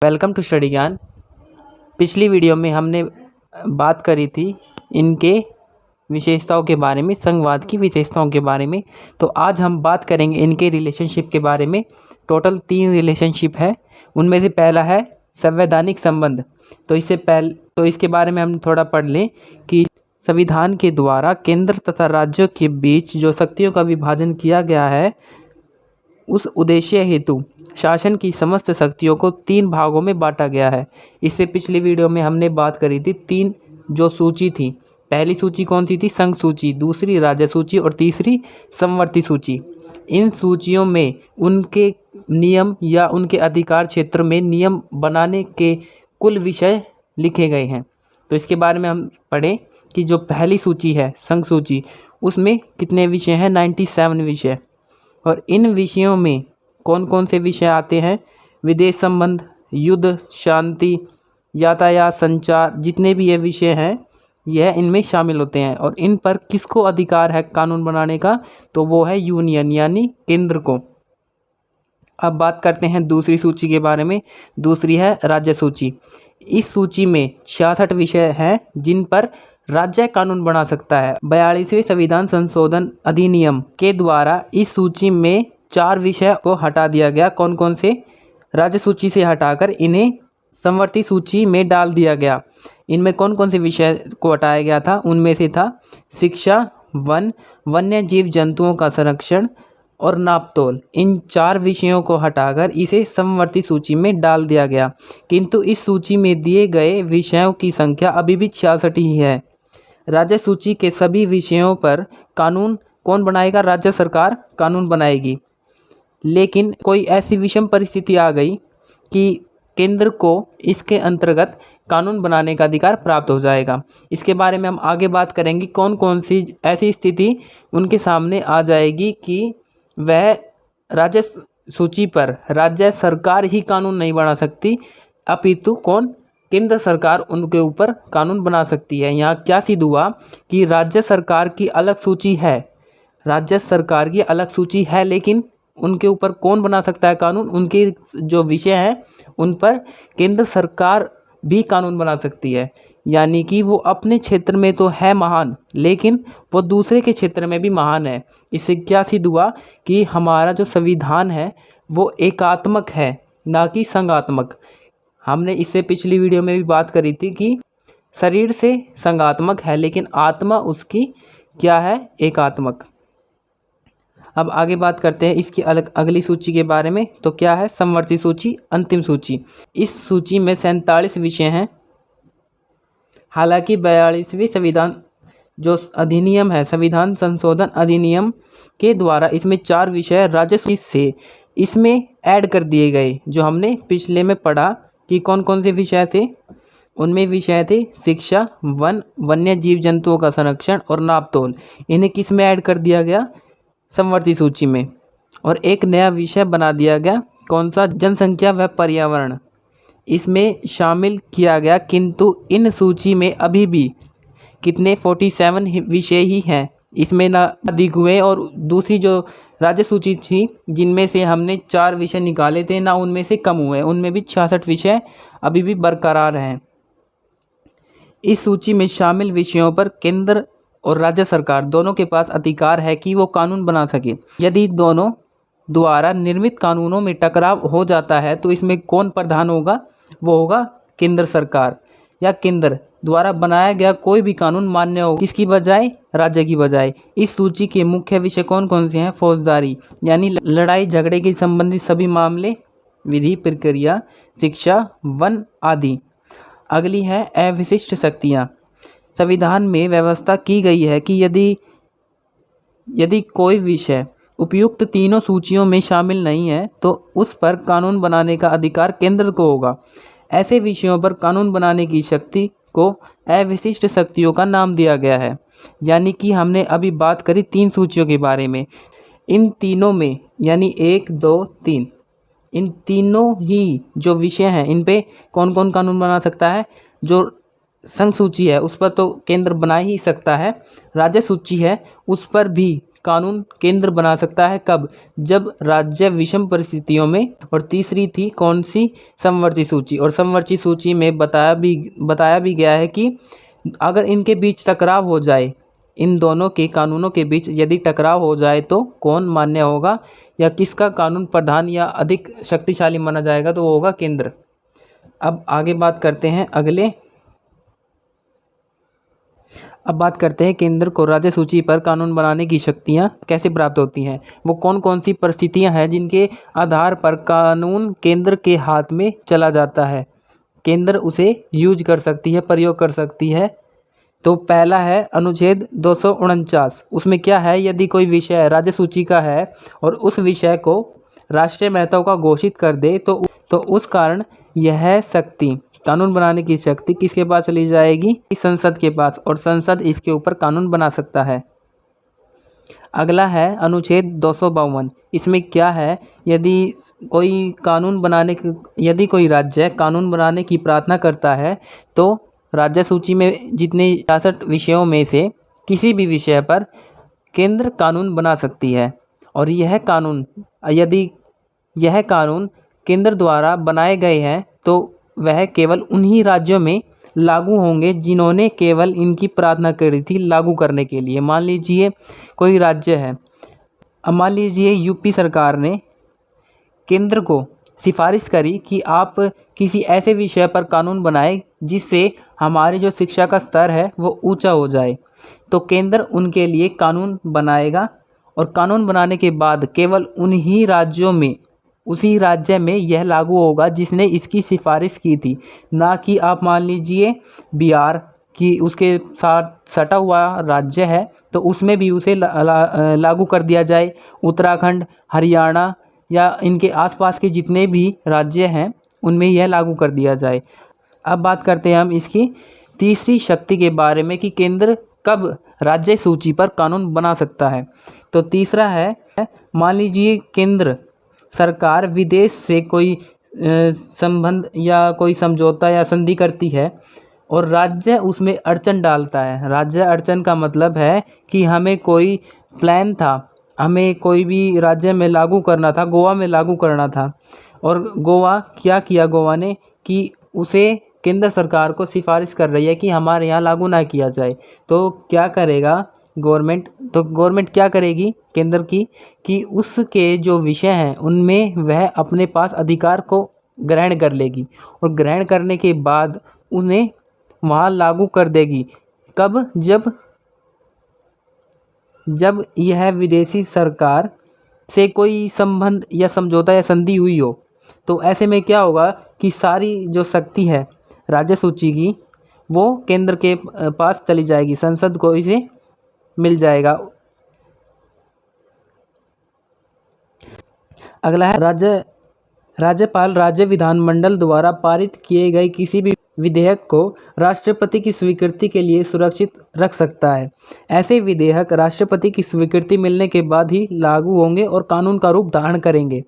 Welcome to study ज्ञान। पिछली video में हमने बात करी थी इनके विशेषताओं के बारे में, संघवाद की विशेषताओं के बारे में। तो आज हम बात करेंगे इनके रिलेशनशिप के बारे में। टोटल 3 रिलेशनशिप है, उनमें से पहला है संवैधानिक संबंध। तो इसके बारे में हम थोड़ा पढ़ लें कि संविधान के द्वारा केंद्र तथा राज्यों के बीच जो शक्तियों का विभाजन किया गया है, उस उद्देश्य हेतु शासन की समस्त शक्तियों को 3 भागों में बांटा गया है। इससे पिछली वीडियो में हमने बात करी थी 3 जो सूची थी। पहली सूची कौन सी थी? संघ सूची, दूसरी राज्य सूची और तीसरी समवर्ती सूची। इन सूचियों में उनके नियम या उनके अधिकार क्षेत्र में नियम बनाने के कुल विषय लिखे गए हैं। तो इसके बारे में हम पढ़ें कि जो पहली सूची है संघ सूची, उसमें कितने विषय हैं? 97 विषय। और इन विषयों में कौन कौन से विषय आते हैं? विदेश संबंध, युद्ध, शांति, यातायात, संचार, जितने भी ये विषय हैं यह इनमें शामिल होते हैं। और इन पर किसको अधिकार है कानून बनाने का? तो वो है यूनियन यानी केंद्र को। अब बात करते हैं दूसरी सूची के बारे में। दूसरी है राज्य सूची। इस सूची में 66 विषय हैं जिन पर राज्य कानून बना सकता है। 42वें संविधान संशोधन अधिनियम के द्वारा इस सूची में 4 विषय को हटा दिया गया। कौन कौन से? राज्य सूची से हटाकर इन्हें समवर्ती सूची में डाल दिया गया। इनमें कौन कौन से विषय को हटाया गया था? उनमें से था शिक्षा, वन, वन्य जीव जंतुओं का संरक्षण और नापतोल। इन 4 विषयों को हटाकर इसे समवर्ती सूची में डाल दिया गया। किंतु इस सूची में दिए गए विषयों की संख्या अभी भी 66 ही है। राज्य सूची के सभी विषयों पर कानून कौन बनाएगा? राज्य सरकार कानून बनाएगी। लेकिन कोई ऐसी विषम परिस्थिति आ गई कि केंद्र को इसके अंतर्गत कानून बनाने का अधिकार प्राप्त हो जाएगा। इसके बारे में हम आगे बात करेंगे कौन कौन सी ऐसी स्थिति उनके सामने आ जाएगी कि वह राज्य सूची पर राज्य सरकार ही कानून नहीं बना सकती, अपितु कौन? केंद्र सरकार उनके ऊपर कानून बना सकती है। यहाँ क्या सिद्ध हुआ कि राज्य सरकार की अलग सूची है, राज्य सरकार की अलग सूची है, लेकिन उनके ऊपर कौन बना सकता है कानून? उनके जो विषय हैं उन पर केंद्र सरकार भी कानून बना सकती है। यानी कि वो अपने क्षेत्र में तो है महान, लेकिन वो दूसरे के क्षेत्र में भी महान है। इससे क्या सिद्ध हुआ कि हमारा जो संविधान है वो एकात्मक है, ना कि संघात्मक। हमने इससे पिछली वीडियो में भी बात करी थी कि शरीर से संघात्मक है, लेकिन आत्मा उसकी क्या है? एकात्मक। अब आगे बात करते हैं इसकी अगली सूची के बारे में। तो क्या है? समवर्ती सूची, अंतिम सूची। इस सूची में 47 विषय हैं। हालांकि 42वें संविधान जो अधिनियम है, संविधान संशोधन अधिनियम के द्वारा इसमें 4 विषय राज्य सूची से इसमें ऐड कर दिए गए। जो हमने पिछले में पढ़ा कि कौन कौन से विषय थे, उनमें विषय थे शिक्षा, वन, वन्य जीव जंतुओं का संरक्षण और नापतोल। इन्हें किस में ऐड कर दिया गया? समवर्ती सूची में। और एक नया विषय बना दिया गया, कौन सा? जनसंख्या व पर्यावरण। इसमें शामिल किया गया। किंतु इन सूची में अभी भी कितने? 47 विषय ही हैं। इसमें ना अधिक हुए। और दूसरी जो राज्य सूची थी जिनमें से हमने 4 विषय निकाले थे, ना उनमें से कम हुए, उनमें भी 66 विषय अभी भी बरकरार हैं। इस सूची में शामिल विषयों पर केंद्र और राज्य सरकार दोनों के पास अधिकार है कि वो कानून बना सके। यदि दोनों द्वारा निर्मित कानूनों में टकराव हो जाता है तो इसमें कौन प्रधान होगा? वो होगा केंद्र सरकार, या केंद्र द्वारा बनाया गया कोई भी कानून मान्य हो किसकी बजाय? राज्य की बजाय। इस सूची के मुख्य विषय कौन कौन से हैं? फौजदारी यानी लड़ाई झगड़े के संबंधित सभी मामले, विधि प्रक्रिया, शिक्षा, वन आदि। अगली है अविशिष्ट शक्तियाँ। संविधान में व्यवस्था की गई है कि यदि कोई विषय उपयुक्त तीनों सूचियों में शामिल नहीं है तो उस पर कानून बनाने का अधिकार केंद्र को होगा। ऐसे विषयों पर कानून बनाने की शक्ति को अविशिष्ट शक्तियों का नाम दिया गया है। यानी कि हमने अभी बात करी 3 सूचियों के बारे में। इन तीनों में यानी 1, 2, 3, इन तीनों ही जो विषय हैं इन पे कौन कौन कानून बना सकता है? जो संघ सूची है उस पर तो केंद्र बना ही सकता है। राज्य सूची है उस पर भी कानून केंद्र बना सकता है कब? जब राज्य विषम परिस्थितियों में। और तीसरी थी कौन सी? समवर्ती सूची। और समवर्ती सूची में बताया भी गया है कि अगर इनके बीच टकराव हो जाए, इन दोनों के कानूनों के बीच यदि टकराव हो जाए तो कौन मान्य होगा या किसका कानून प्रधान या अधिक शक्तिशाली माना जाएगा? तो वो होगा केंद्र। अब आगे बात करते हैं अब बात करते हैं केंद्र को राज्य सूची पर कानून बनाने की शक्तियां कैसे प्राप्त होती हैं। वो कौन कौन सी परिस्थितियां हैं जिनके आधार पर कानून केंद्र के हाथ में चला जाता है, केंद्र उसे यूज कर सकती है, प्रयोग कर सकती है। तो पहला है अनुच्छेद 249। उसमें क्या है? यदि कोई विषय राज्य सूची का है और उस विषय को राष्ट्रीय महत्व का घोषित कर दे तो उस कारण यह शक्ति, कानून बनाने की शक्ति किसके पास चली जाएगी? संसद के पास, और संसद इसके ऊपर कानून बना सकता है। अगला है अनुच्छेद 252। इसमें क्या है? यदि कोई राज्य कानून बनाने की प्रार्थना करता है तो राज्य सूची में जितने 66 विषयों में से किसी भी विषय पर केंद्र कानून बना सकती है। और यदि यह कानून केंद्र द्वारा बनाए गए हैं तो वह केवल उन्हीं राज्यों में लागू होंगे जिन्होंने केवल इनकी प्रार्थना करी थी लागू करने के लिए। मान लीजिए कोई राज्य है, अब मान लीजिए यूपी सरकार ने केंद्र को सिफारिश करी कि आप किसी ऐसे विषय पर कानून बनाए जिससे हमारी जो शिक्षा का स्तर है वो ऊंचा हो जाए, तो केंद्र उनके लिए कानून बनाएगा। और कानून बनाने के बाद केवल उन्हीं राज्यों में, उसी राज्य में यह लागू होगा जिसने इसकी सिफारिश की थी। ना कि आप मान लीजिए बिहार की उसके साथ सटा हुआ राज्य है तो उसमें भी उसे लागू कर दिया जाए। उत्तराखंड, हरियाणा या इनके आसपास के जितने भी राज्य हैं उनमें यह लागू कर दिया जाए। अब बात करते हैं हम इसकी तीसरी शक्ति के बारे में कि केंद्र कब राज्य सूची पर कानून बना सकता है। तो तीसरा है, मान लीजिए केंद्र सरकार विदेश से कोई संबंध या कोई समझौता या संधि करती है और राज्य उसमें अड़चन डालता है। राज्य अड़चन का मतलब है कि हमें कोई प्लान था, हमें कोई भी राज्य में लागू करना था, गोवा में लागू करना था, और गोवा क्या किया, गोवा ने कि उसे केंद्र सरकार को सिफारिश कर रही है कि हमारे यहाँ लागू ना किया जाए। तो क्या करेगा गवर्नमेंट? तो गवर्नमेंट क्या करेगी केंद्र की कि उसके जो विषय हैं उनमें वह अपने पास अधिकार को ग्रहण कर लेगी और ग्रहण करने के बाद उन्हें वहाँ लागू कर देगी। कब? जब यह विदेशी सरकार से कोई संबंध या समझौता या संधि हुई हो। तो ऐसे में क्या होगा कि सारी जो शक्ति है राज्य सूची की वो केंद्र के पास चली जाएगी, संसद को इसे मिल जाएगा। अगला है राज्यपाल राज्य विधानमंडल द्वारा पारित किए गए किसी भी विधेयक को राष्ट्रपति की स्वीकृति के लिए सुरक्षित रख सकता है। ऐसे विधेयक राष्ट्रपति की स्वीकृति मिलने के बाद ही लागू होंगे और कानून का रूप धारण करेंगे।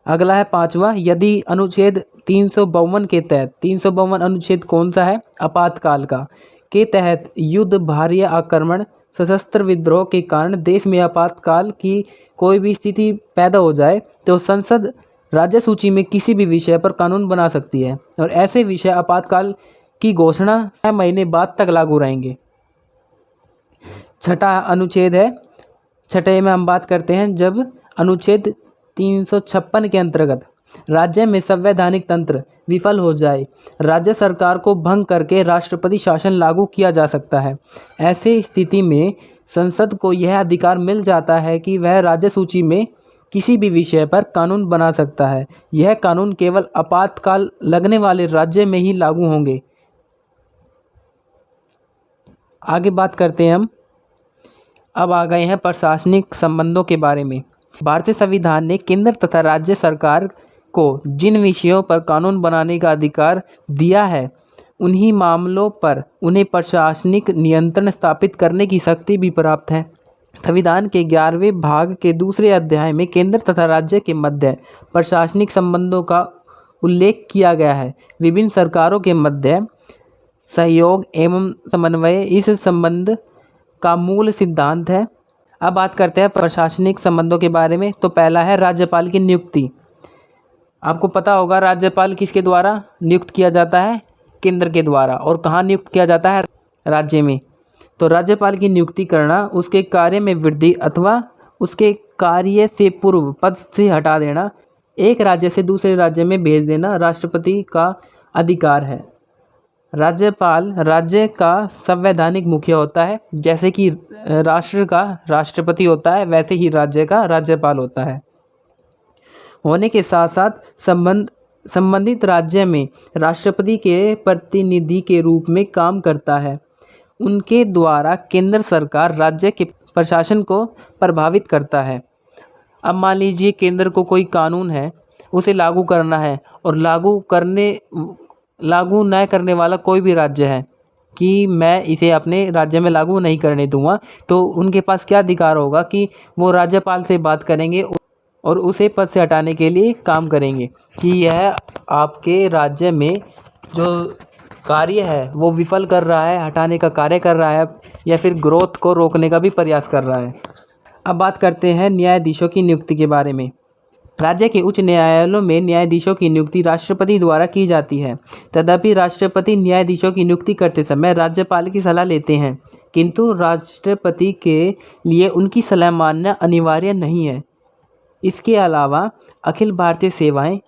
अगला है पांचवा, यदि अनुच्छेद 352 के तहत, 352 अनुच्छेद कौन सा है? आपातकाल का, के तहत युद्ध, बाह्य आक्रमण, सशस्त्र विद्रोह के कारण देश में आपातकाल की कोई भी स्थिति पैदा हो जाए तो संसद राज्य सूची में किसी भी विषय पर कानून बना सकती है और ऐसे विषय आपातकाल की घोषणा 6 महीने बाद तक लागू रहेंगे। छठा अनुच्छेद है, छठे में हम बात करते हैं जब अनुच्छेद 356 के अंतर्गत राज्य में संवैधानिक तंत्र विफल हो जाए, राज्य सरकार को भंग करके राष्ट्रपति शासन लागू किया जा सकता है। ऐसे स्थिति में संसद को यह अधिकार मिल जाता है कि वह राज्य सूची में किसी भी विषय पर कानून बना सकता है। यह कानून केवल आपातकाल लगने वाले राज्य में ही लागू होंगे। आगे बात करते हैं हम, अब आ गए हैं प्रशासनिक संबंधों के बारे में। भारतीय संविधान ने केंद्र तथा राज्य सरकार को जिन विषयों पर कानून बनाने का अधिकार दिया है उन्हीं मामलों पर उन्हें प्रशासनिक नियंत्रण स्थापित करने की शक्ति भी प्राप्त है। संविधान के 11वें भाग के दूसरे अध्याय में केंद्र तथा राज्य के मध्य प्रशासनिक संबंधों का उल्लेख किया गया है। विभिन्न सरकारों के मध्य सहयोग एवं समन्वय इस संबंध का मूल सिद्धांत है। अब बात करते हैं प्रशासनिक संबंधों के बारे में। तो पहला है राज्यपाल की नियुक्ति। आपको पता होगा राज्यपाल किसके द्वारा नियुक्त किया जाता है? केंद्र के द्वारा। और कहाँ नियुक्त किया जाता है? राज्य में। तो राज्यपाल की नियुक्ति करना, उसके कार्य में वृद्धि अथवा उसके कार्य से पूर्व पद से हटा देना, एक राज्य से दूसरे राज्य में भेज देना राष्ट्रपति का अधिकार है। राज्यपाल राज्य का संवैधानिक मुखिया होता है। जैसे कि राष्ट्र का राष्ट्रपति होता है, वैसे ही राज्य का राज्यपाल होता है। होने के साथ साथ संबंधित राज्य में राष्ट्रपति के प्रतिनिधि के रूप में काम करता है। उनके द्वारा केंद्र सरकार राज्य के प्रशासन को प्रभावित करता है। अब मान लीजिए केंद्र को कोई कानून है, उसे लागू करना है, और लागू न करने वाला कोई भी राज्य है कि मैं इसे अपने राज्य में लागू नहीं करने दूंगा, तो उनके पास क्या अधिकार होगा कि वो राज्यपाल से बात करेंगे और उसे पद से हटाने के लिए काम करेंगे कि यह आपके राज्य में जो कार्य है वो विफल कर रहा है, हटाने का कार्य कर रहा है, या फिर ग्रोथ को रोकने का भी प्रयास कर रहा है। अब बात करते हैं न्यायाधीशों की नियुक्ति के बारे में। राज्य के उच्च न्यायालयों में न्यायाधीशों की नियुक्ति राष्ट्रपति द्वारा की जाती है। तथापि राष्ट्रपति न्यायाधीशों की नियुक्ति करते समय राज्यपाल की सलाह लेते हैं, किंतु राष्ट्रपति के लिए उनकी सलाह मानना अनिवार्य नहीं है। इसके अलावा अखिल भारतीय सेवाएं,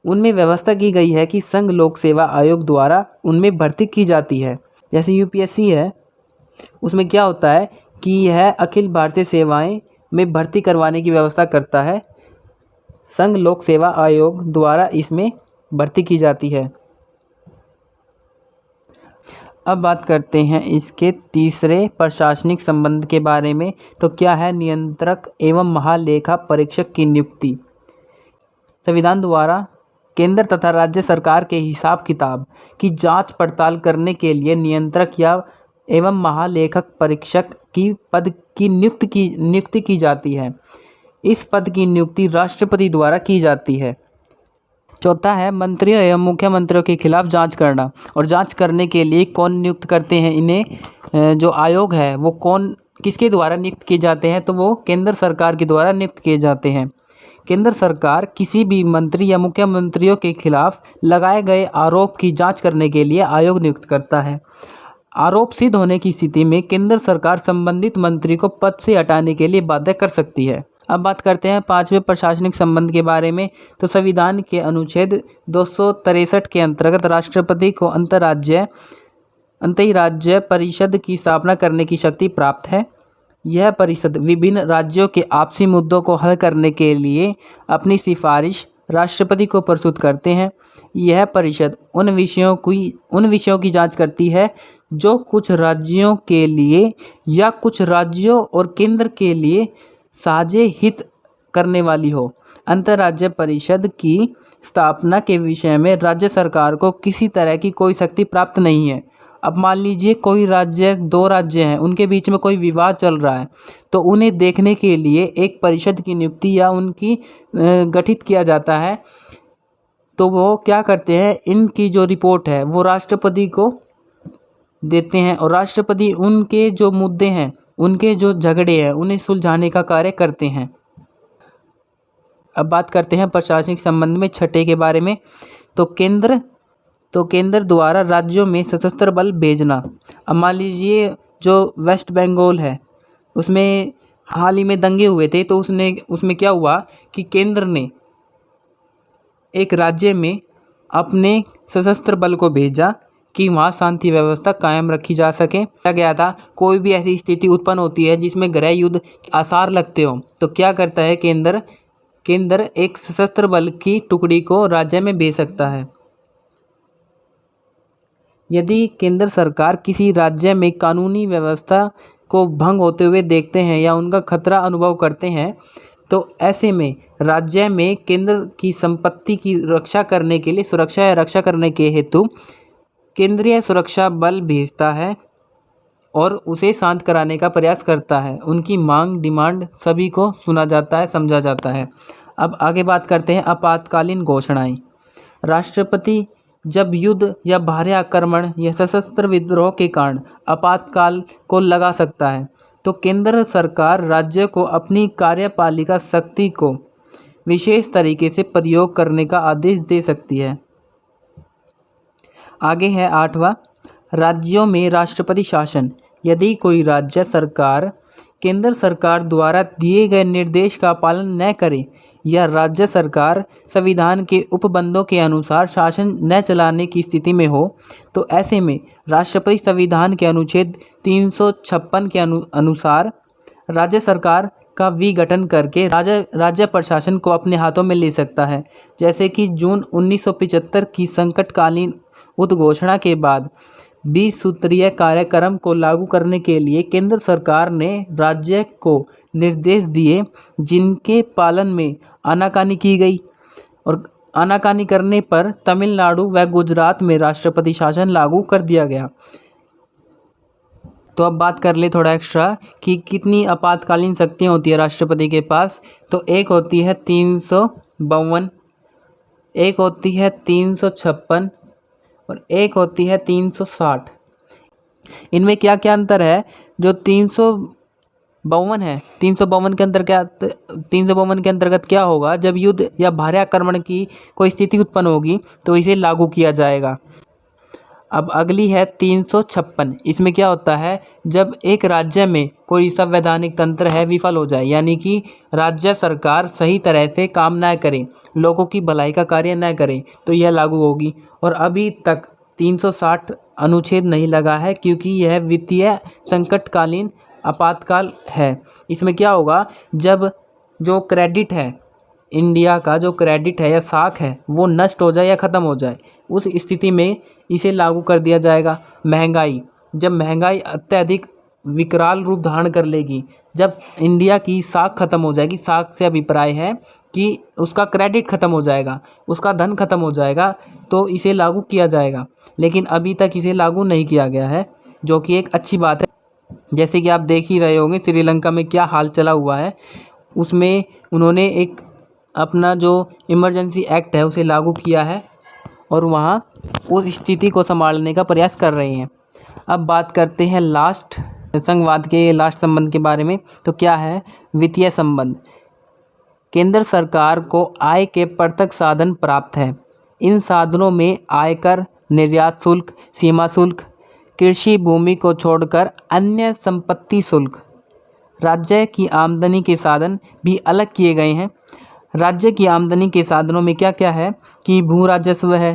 उनमें व्यवस्था की गई है कि संघ लोक सेवा आयोग द्वारा उनमें भर्ती की जाती है। जैसे यूपीएससी है, उसमें क्या होता है कि यह अखिल भारतीय सेवाएं में भर्ती करवाने की व्यवस्था करता है। संघ लोक सेवा आयोग द्वारा इसमें भर्ती की जाती है। अब बात करते हैं इसके तीसरे प्रशासनिक संबंध के बारे में। तो क्या है? नियंत्रक एवं महालेखा परीक्षक की नियुक्ति। संविधान द्वारा केंद्र तथा राज्य सरकार के हिसाब किताब की जांच पड़ताल करने के लिए नियंत्रक या एवं महालेखक परीक्षक की पद की नियुक्ति की जाती है। इस पद की नियुक्ति राष्ट्रपति द्वारा की जाती है। चौथा है मंत्रियों एवं मुख्यमंत्रियों के खिलाफ जांच करना। और जांच करने के लिए कौन नियुक्त करते हैं इन्हें? जो आयोग है वो किसके द्वारा नियुक्त किए जाते हैं? तो वो केंद्र सरकार के द्वारा नियुक्त किए जाते हैं। केंद्र सरकार किसी भी मंत्री या मुख्यमंत्रियों के खिलाफ लगाए गए आरोप की जांच करने के लिए आयोग नियुक्त करता है। आरोप सिद्ध होने की स्थिति में केंद्र सरकार संबंधित मंत्री को पद से हटाने के लिए बाध्य कर सकती है। अब बात करते हैं पांचवें प्रशासनिक संबंध के बारे में। तो संविधान के अनुच्छेद 263 के अंतर्गत राष्ट्रपति को अंतर्राज्यीय परिषद की स्थापना करने की शक्ति प्राप्त है। यह परिषद विभिन्न राज्यों के आपसी मुद्दों को हल करने के लिए अपनी सिफारिश राष्ट्रपति को प्रस्तुत करते हैं। यह परिषद उन विषयों की जांच करती है जो कुछ राज्यों के लिए या कुछ राज्यों और केंद्र के लिए साझे हित करने वाली हो। अंतर्राज्यीय परिषद की स्थापना के विषय में राज्य सरकार को किसी तरह की कोई शक्ति प्राप्त नहीं है। अब मान लीजिए दो राज्य हैं, उनके बीच में कोई विवाद चल रहा है, तो उन्हें देखने के लिए एक परिषद की नियुक्ति या उनकी गठित किया जाता है। तो वो क्या करते हैं, इनकी जो रिपोर्ट है वो राष्ट्रपति को देते हैं और राष्ट्रपति उनके जो मुद्दे हैं, उनके जो झगड़े हैं, उन्हें सुलझाने का कार्य करते हैं। अब बात करते हैं प्रशासनिक संबंध में छठे के बारे में। तो केंद्र द्वारा राज्यों में सशस्त्र बल भेजना। अब मान लीजिए जो वेस्ट बंगाल है, उसमें हाल ही में दंगे हुए थे, तो उसमें क्या हुआ कि केंद्र ने एक राज्य में अपने सशस्त्र बल को भेजा कि वहाँ शांति व्यवस्था कायम रखी जा सके। क्या गया था, कोई भी ऐसी स्थिति उत्पन्न होती है जिसमें गृह युद्ध के आसार लगते हो, तो क्या करता है केंद्र एक सशस्त्र बल की टुकड़ी को राज्य में भेज सकता है। यदि केंद्र सरकार किसी राज्य में कानूनी व्यवस्था को भंग होते हुए देखते हैं या उनका खतरा अनुभव करते हैं, तो ऐसे में राज्य में केंद्र की संपत्ति की रक्षा करने के लिए रक्षा करने के हेतु केंद्रीय सुरक्षा बल भेजता है और उसे शांत कराने का प्रयास करता है। उनकी मांग डिमांड सभी को सुना जाता है, समझा जाता है। अब आगे बात करते हैं आपातकालीन घोषणाएं। राष्ट्रपति जब युद्ध या भारी आक्रमण या सशस्त्र विद्रोह के कारण आपातकाल को लगा सकता है, तो केंद्र सरकार राज्य को अपनी कार्यपालिका शक्ति को विशेष तरीके से प्रयोग करने का आदेश दे सकती है। आगे है 8वां, राज्यों में राष्ट्रपति शासन। यदि कोई राज्य सरकार केंद्र सरकार द्वारा दिए गए निर्देश का पालन न करे या राज्य सरकार संविधान के उपबंधों के अनुसार शासन न चलाने की स्थिति में हो, तो ऐसे में राष्ट्रपति संविधान के अनुच्छेद 356 के अनुसार राज्य सरकार का विघटन करके राज्य प्रशासन को अपने हाथों में ले सकता है। जैसे कि जून 1975 की संकटकालीन उद्घोषणा के बाद 20 सूत्रीय कार्यक्रम को लागू करने के लिए केंद्र सरकार ने राज्य को निर्देश दिए, जिनके पालन में आनाकानी की गई और आनाकानी करने पर तमिलनाडु व गुजरात में राष्ट्रपति शासन लागू कर दिया गया। तो अब बात कर ले थोड़ा एक्स्ट्रा कि कितनी आपातकालीन शक्तियाँ होती है राष्ट्रपति के पास। तो एक होती है 352, एक होती है 356 और एक होती है 360। इनमें क्या क्या अंतर है? जो 352 है, 352 के अंतर्गत क्या होगा, जब युद्ध या भारी आक्रमण की कोई स्थिति उत्पन्न होगी तो इसे लागू किया जाएगा। अब अगली है 356। इसमें क्या होता है, जब एक राज्य में कोई संवैधानिक तंत्र है विफल हो जाए, यानी कि राज्य सरकार सही तरह से काम न करे, लोगों की भलाई का कार्य न करे, तो यह लागू होगी। और अभी तक 360 अनुच्छेद नहीं लगा है क्योंकि यह वित्तीय संकटकालीन आपातकाल है। इसमें क्या होगा, जब जो क्रेडिट है, इंडिया का जो क्रेडिट है या साख है वो नष्ट हो जाए या ख़त्म हो जाए, उस स्थिति में इसे लागू कर दिया जाएगा। महंगाई, जब महंगाई अत्यधिक विकराल रूप धारण कर लेगी, जब इंडिया की साख खत्म हो जाएगी, साख से अभिप्राय है कि उसका क्रेडिट ख़त्म हो जाएगा, उसका धन खत्म हो जाएगा, तो इसे लागू किया जाएगा। लेकिन अभी तक इसे लागू नहीं किया गया है, जो कि एक अच्छी बात है। जैसे कि आप देख ही रहे होंगे श्रीलंका में क्या हाल चला हुआ है, उसमें उन्होंने एक अपना जो इमरजेंसी एक्ट है उसे लागू किया है और वहाँ उस स्थिति को संभालने का प्रयास कर रहे हैं। अब बात करते हैं लास्ट संघवाद के लास्ट संबंध के बारे में। तो क्या है, वित्तीय संबंध। केंद्र सरकार को आय के प्रत्यक्ष साधन प्राप्त है। इन साधनों में आयकर, निर्यात शुल्क, सीमा शुल्क, कृषि भूमि को छोड़कर अन्य संपत्ति शुल्क, राज्य की आमदनी के साधन भी अलग किए गए हैं। राज्य की आमदनी के साधनों में क्या क्या है कि भू राजस्व है,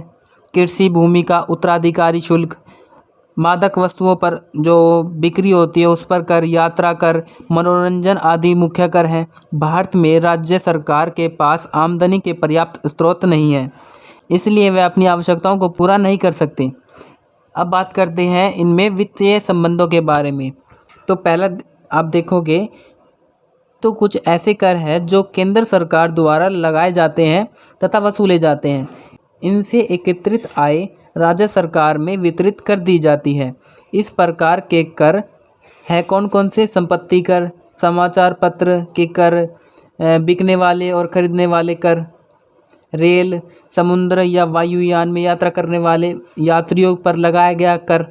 कृषि भूमि का उत्तराधिकारी शुल्क, मादक वस्तुओं पर जो बिक्री होती है उस पर कर, यात्रा कर, मनोरंजन आदि मुख्य कर हैं। भारत में राज्य सरकार के पास आमदनी के पर्याप्त स्रोत नहीं है, इसलिए वे अपनी आवश्यकताओं को पूरा नहीं कर सकते। अब बात करते हैं इनमें वित्तीय संबंधों के बारे में। तो पहला आप देखोगे तो कुछ ऐसे कर हैं जो केंद्र सरकार द्वारा लगाए जाते हैं तथा वसूले जाते हैं। इनसे एकत्रित आय राज्य सरकार में वितरित कर दी जाती है। इस प्रकार के कर है कौन कौन से? संपत्ति कर, समाचार पत्र के कर, बिकने वाले और खरीदने वाले कर, रेल, समुद्र या वायुयान में यात्रा करने वाले यात्रियों पर लगाया गया कर।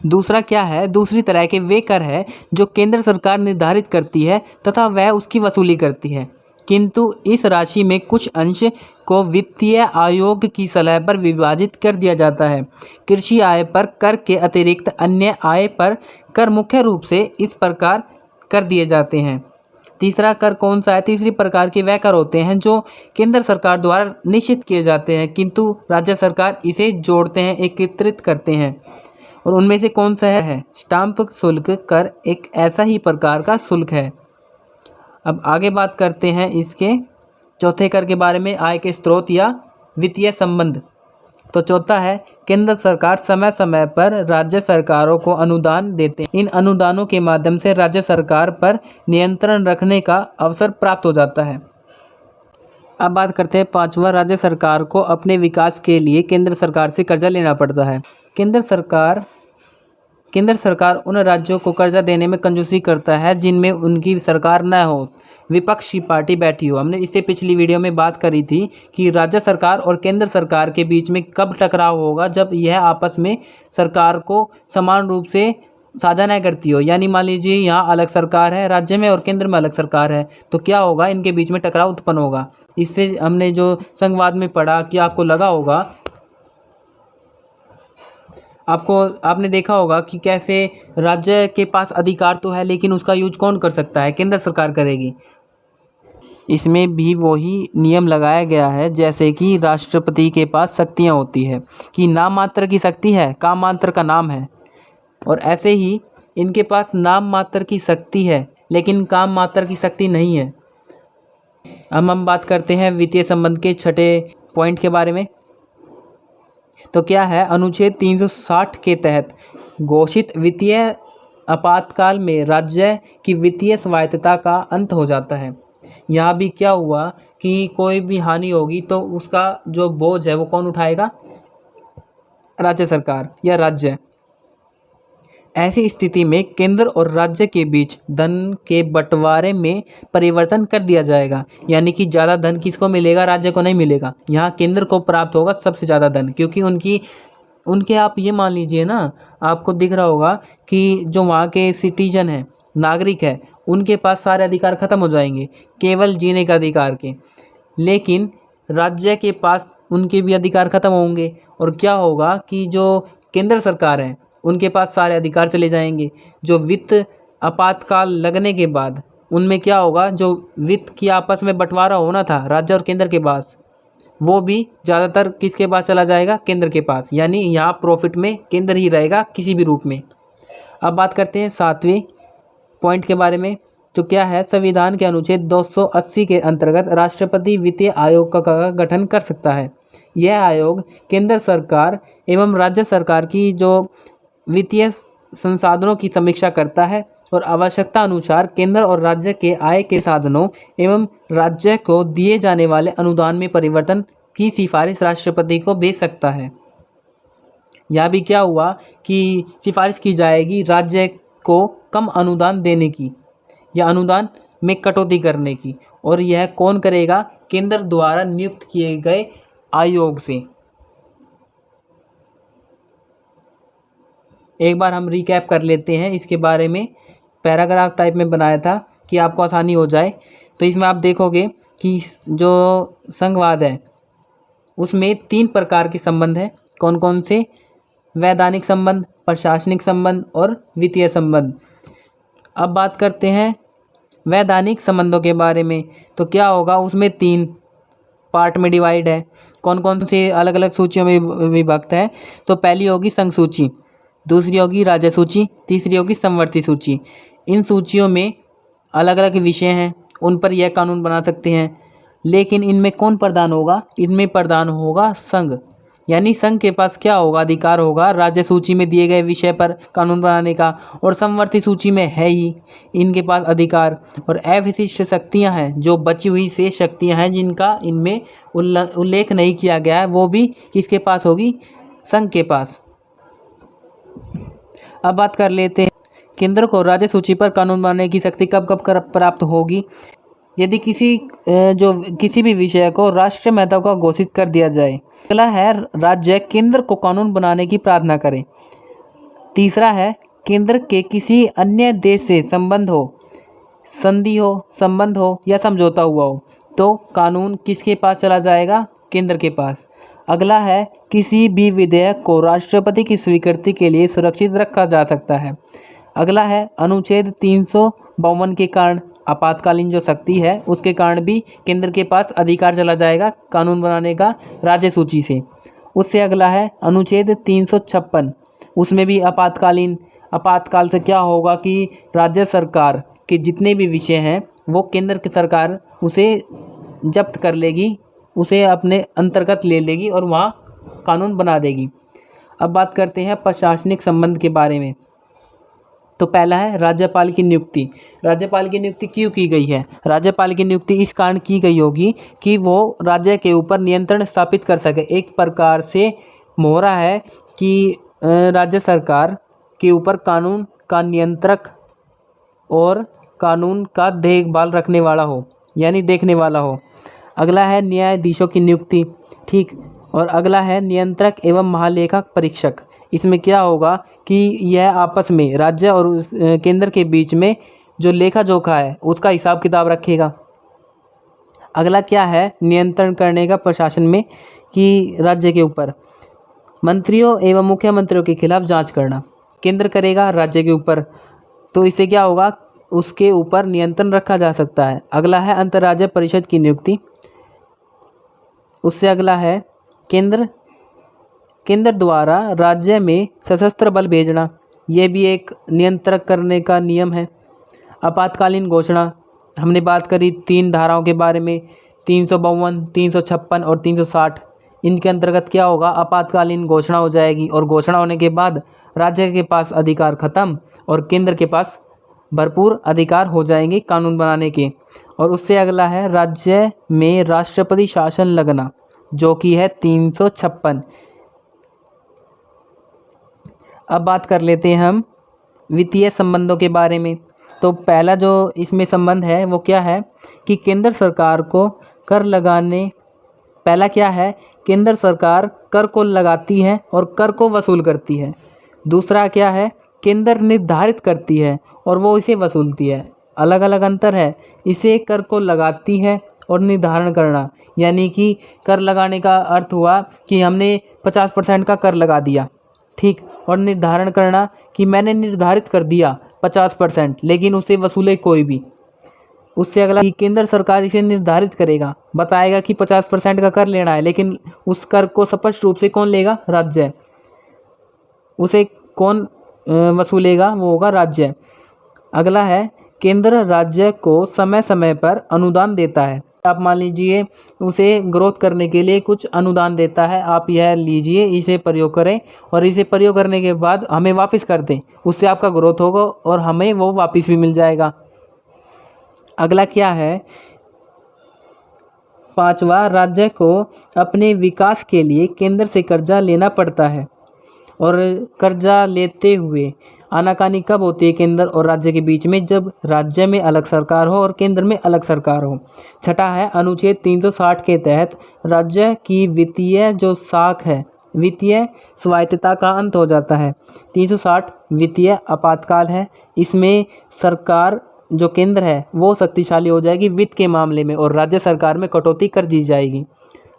दूसरा क्या है, दूसरी तरह के वे कर है जो केंद्र सरकार निर्धारित करती है तथा वह उसकी वसूली करती है, किंतु इस राशि में कुछ अंश को वित्तीय आयोग की सलाह पर विभाजित कर दिया जाता है। कृषि आय पर कर के अतिरिक्त अन्य आय पर कर मुख्य रूप से इस प्रकार कर दिए जाते हैं। तीसरा कर कौन सा है? तीसरी प्रकार के वह कर होते हैं जो केंद्र सरकार द्वारा निश्चित किए जाते हैं किंतु राज्य सरकार इसे जोड़ते हैं, एकत्रित करते हैं। और उनमें से कौन सा है? स्टाम्प शुल्क कर एक ऐसा ही प्रकार का शुल्क है। अब आगे बात करते हैं इसके चौथे कर के बारे में, आय के स्रोत या वित्तीय संबंध। तो चौथा है, केंद्र सरकार समय समय पर राज्य सरकारों को अनुदान देते हैं। इन अनुदानों के माध्यम से राज्य सरकार पर नियंत्रण रखने का अवसर प्राप्त हो जाता है। अब बात करते हैं पांचवा, राज्य सरकार को अपने विकास के लिए केंद्र सरकार से कर्जा लेना पड़ता है। केंद्र सरकार उन राज्यों को कर्जा देने में कंजूसी करता है जिनमें उनकी सरकार न हो, विपक्ष की पार्टी बैठी हो। हमने इससे पिछली वीडियो में बात करी थी कि राज्य सरकार और केंद्र सरकार के बीच में कब टकराव होगा, जब यह आपस में सरकार को समान रूप से साझा नहीं करती हो, यानी मान लीजिए यहाँ अलग सरकार है राज्य में और केंद्र में अलग सरकार है, तो क्या होगा, इनके बीच में टकराव उत्पन्न होगा। इससे हमने जो संघवाद में पढ़ा कि आपको लगा होगा, आपने देखा होगा कि कैसे राज्य के पास अधिकार तो है लेकिन उसका यूज कौन कर सकता है, केंद्र सरकार करेगी। इसमें भी वही नियम लगाया गया है जैसे कि राष्ट्रपति के पास शक्तियाँ होती है कि नाम मात्र की शक्ति है, काम मात्र का नाम है, और ऐसे ही इनके पास नाम मात्र की शक्ति है लेकिन काम मात्र की शक्ति नहीं है। अब हम बात करते हैं वित्तीय संबंध के छठे पॉइंट के बारे में। तो क्या है, अनुच्छेद 360 के तहत घोषित वित्तीय आपातकाल में राज्य की वित्तीय स्वायत्तता का अंत हो जाता है। यहाँ भी क्या हुआ कि कोई भी हानि होगी तो उसका जो बोझ है वो कौन उठाएगा, राज्य सरकार या राज्य। ऐसी स्थिति में केंद्र और राज्य के बीच धन के बंटवारे में परिवर्तन कर दिया जाएगा, यानी कि ज़्यादा धन किसको मिलेगा, राज्य को नहीं मिलेगा। यहाँ केंद्र को प्राप्त होगा सबसे ज़्यादा धन, क्योंकि उनके आप ये मान लीजिए ना, आपको दिख रहा होगा कि जो वहाँ के सिटीजन हैं, नागरिक है, उनके पास सारे अधिकार खत्म हो जाएंगे केवल जीने का अधिकार के, लेकिन राज्य के पास उनके भी अधिकार खत्म होंगे। और क्या होगा कि जो केंद्र सरकार है उनके पास सारे अधिकार चले जाएंगे। जो वित्त आपातकाल लगने के बाद उनमें क्या होगा, जो वित्त की आपस में बंटवारा होना था राज्य और केंद्र के पास, वो भी ज़्यादातर किसके पास चला जाएगा, केंद्र के पास, यानी यहाँ प्रॉफिट में केंद्र ही रहेगा किसी भी रूप में। अब बात करते हैं 7वें पॉइंट के बारे में। तो क्या है, संविधान के अनुच्छेद 280 के अंतर्गत राष्ट्रपति वित्तीय आयोग का गठन कर सकता है। यह आयोग केंद्र सरकार एवं राज्य सरकार की जो वित्तीय संसाधनों की समीक्षा करता है और आवश्यकता अनुसार केंद्र और राज्य के आय के साधनों एवं राज्य को दिए जाने वाले अनुदान में परिवर्तन की सिफारिश राष्ट्रपति को भेज सकता है। यहाँ भी क्या हुआ कि सिफारिश की जाएगी राज्य को कम अनुदान देने की या अनुदान में कटौती करने की, और यह कौन करेगा, केंद्र द्वारा नियुक्त किए गए आयोग से। एक बार हम रिकैप कर लेते हैं इसके बारे में, पैराग्राफ टाइप में बनाया था कि आपको आसानी हो जाए। तो इसमें आप देखोगे कि जो संघवाद है उसमें 3 प्रकार के संबंध हैं। कौन कौन से, वैधानिक संबंध, प्रशासनिक संबंध और वित्तीय संबंध। अब बात करते हैं वैधानिक संबंधों के बारे में। तो क्या होगा, उसमें 3 पार्ट में डिवाइड है। कौन कौन से अलग अलग सूचियों में विभक्त है। तो पहली होगी संघ सूची, दूसरी होगी राज्य सूची, तीसरी होगी समवर्ती सूची। इन सूचियों में अलग अलग विषय हैं, उन पर यह कानून बना सकते हैं, लेकिन इनमें कौन प्रधान होगा, इनमें प्रधान होगा संघ। यानी संघ के पास क्या होगा, अधिकार होगा राज्य सूची में दिए गए विषय पर कानून बनाने का, और समवर्ती सूची में है ही इनके पास अधिकार। और अवशिष्ट शक्तियां हैं, जो बची हुई शेष शक्तियां हैं जिनका इनमें उल्लेख नहीं किया गया है, वो भी किसके पास होगी, संघ के पास। अब बात कर लेते हैं केंद्र को राज्य सूची पर कानून बनाने की शक्ति कब कब प्राप्त होगी। यदि किसी भी विषय को राष्ट्रीय महत्व का घोषित कर दिया जाए। अगला है राज्य केंद्र को कानून बनाने की प्रार्थना करे। तीसरा है केंद्र के किसी अन्य देश से संबंध हो, संधि हो, संबंध हो या समझौता हुआ हो, तो कानून किसके पास चला जाएगा, केंद्र के पास। अगला है किसी भी विधेयक को राष्ट्रपति की स्वीकृति के लिए सुरक्षित रखा जा सकता है। अगला है अनुच्छेद 352 के कारण आपातकालीन जो शक्ति है उसके कारण भी केंद्र के पास अधिकार चला जाएगा कानून बनाने का राज्य सूची से। उससे अगला है अनुच्छेद 356, उसमें भी आपातकाल से क्या होगा कि राज्य सरकार के जितने भी विषय हैं वो केंद्र की सरकार उसे जब्त कर लेगी, उसे अपने अंतर्गत ले लेगी और वहाँ कानून बना देगी। अब बात करते हैं प्रशासनिक संबंध के बारे में। तो पहला है राज्यपाल की नियुक्ति। राज्यपाल की नियुक्ति क्यों की गई है, राज्यपाल की नियुक्ति इस कारण की गई होगी कि वो राज्य के ऊपर नियंत्रण स्थापित कर सके। एक प्रकार से मोहरा है कि राज्य सरकार के ऊपर कानून का नियंत्रक और कानून का देखभाल रखने वाला हो, यानी देखने वाला हो। अगला है न्यायाधीशों की नियुक्ति, ठीक। और अगला है नियंत्रक एवं महालेखा परीक्षक। इसमें क्या होगा कि यह आपस में राज्य और केंद्र के बीच में जो लेखा जोखा है उसका हिसाब किताब रखेगा। अगला क्या है, नियंत्रण करने का प्रशासन में कि राज्य के ऊपर मंत्रियों एवं मुख्यमंत्रियों के खिलाफ जांच करना केंद्र करेगा राज्य के ऊपर, तो इससे क्या होगा, उसके ऊपर नियंत्रण रखा जा सकता है। अगला है अंतर्राज्य परिषद की नियुक्ति। उससे अगला है केंद्र द्वारा राज्य में सशस्त्र बल भेजना, ये भी एक नियंत्रण करने का नियम है। आपातकालीन घोषणा, हमने बात करी 3 धाराओं के बारे में, 352, 356 और 360। इनके अंतर्गत क्या होगा, आपातकालीन घोषणा हो जाएगी और घोषणा होने के बाद राज्य के पास अधिकार खत्म और केंद्र के पास भरपूर अधिकार हो जाएंगे कानून बनाने के। और उससे अगला है राज्य में राष्ट्रपति शासन लगना, जो कि है 356। अब बात कर लेते हैं हम वित्तीय संबंधों के बारे में। तो पहला जो इसमें संबंध है वो क्या है कि केंद्र सरकार को कर लगाने, पहला क्या है, केंद्र सरकार कर को लगाती है और कर को वसूल करती है। दूसरा क्या है, केंद्र निर्धारित करती है और वो इसे वसूलती है। अलग अलग अंतर है, इसे कर को लगाती है और निर्धारण करना, यानी कि कर लगाने का अर्थ हुआ कि हमने 50% का कर लगा दिया, ठीक, और निर्धारण करना कि मैंने निर्धारित कर दिया 50%, लेकिन उसे वसूले कोई भी। उससे अगला कि केंद्र सरकार इसे निर्धारित करेगा, बताएगा कि 50% का कर लेना है, लेकिन उस कर को स्पष्ट रूप से कौन लेगा, राज्य। उसे कौन वसूलेगा, वो होगा राज्य। अगला है केंद्र राज्य को समय समय पर अनुदान देता है। आप मान लीजिए उसे ग्रोथ करने के लिए कुछ अनुदान देता है, आप यह लीजिए, इसे प्रयोग करें और इसे प्रयोग करने के बाद हमें वापस कर दें, उससे आपका ग्रोथ होगा और हमें वो वापस भी मिल जाएगा। अगला क्या है, 5वां, राज्य को अपने विकास के लिए केंद्र से कर्जा लेना पड़ता है और कर्जा लेते हुए आनाकानी कब होती है केंद्र और राज्य के बीच में, जब राज्य में अलग सरकार हो और केंद्र में अलग सरकार हो। छठा है अनुच्छेद 360 के तहत राज्य की वित्तीय जो साख है, वित्तीय स्वायत्तता का अंत हो जाता है। 360 वित्तीय आपातकाल है, इसमें सरकार जो केंद्र है वो शक्तिशाली हो जाएगी वित्त के मामले में और राज्य सरकार में कटौती कर दी जाएगी।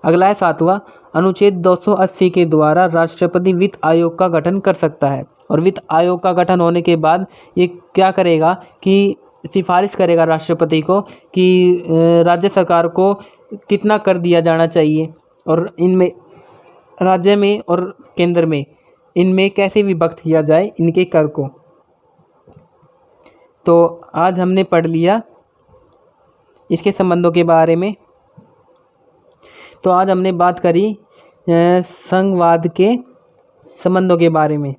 अगला है 7वां, अनुच्छेद 280 के द्वारा राष्ट्रपति वित्त आयोग का गठन कर सकता है और वित्त आयोग का गठन होने के बाद ये क्या करेगा कि सिफारिश करेगा राष्ट्रपति को कि राज्य सरकार को कितना कर दिया जाना चाहिए और इनमें राज्य में और केंद्र में इनमें कैसे विभक्त किया जाए इनके कर को। तो आज हमने पढ़ लिया इसके संबंधों के बारे में। तो आज हमने बात करी संघवाद के संबंधों के बारे में।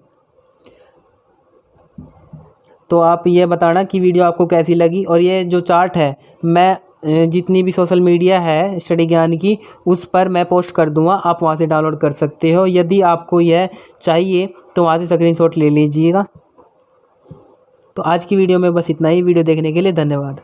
तो आप ये बताना कि वीडियो आपको कैसी लगी, और ये जो चार्ट है मैं जितनी भी सोशल मीडिया है स्टडी ज्ञान की उस पर मैं पोस्ट कर दूंगा, आप वहाँ से डाउनलोड कर सकते हो। यदि आपको यह चाहिए तो वहाँ से स्क्रीनशॉट ले लीजिएगा। तो आज की वीडियो में बस इतना ही। वीडियो देखने के लिए धन्यवाद।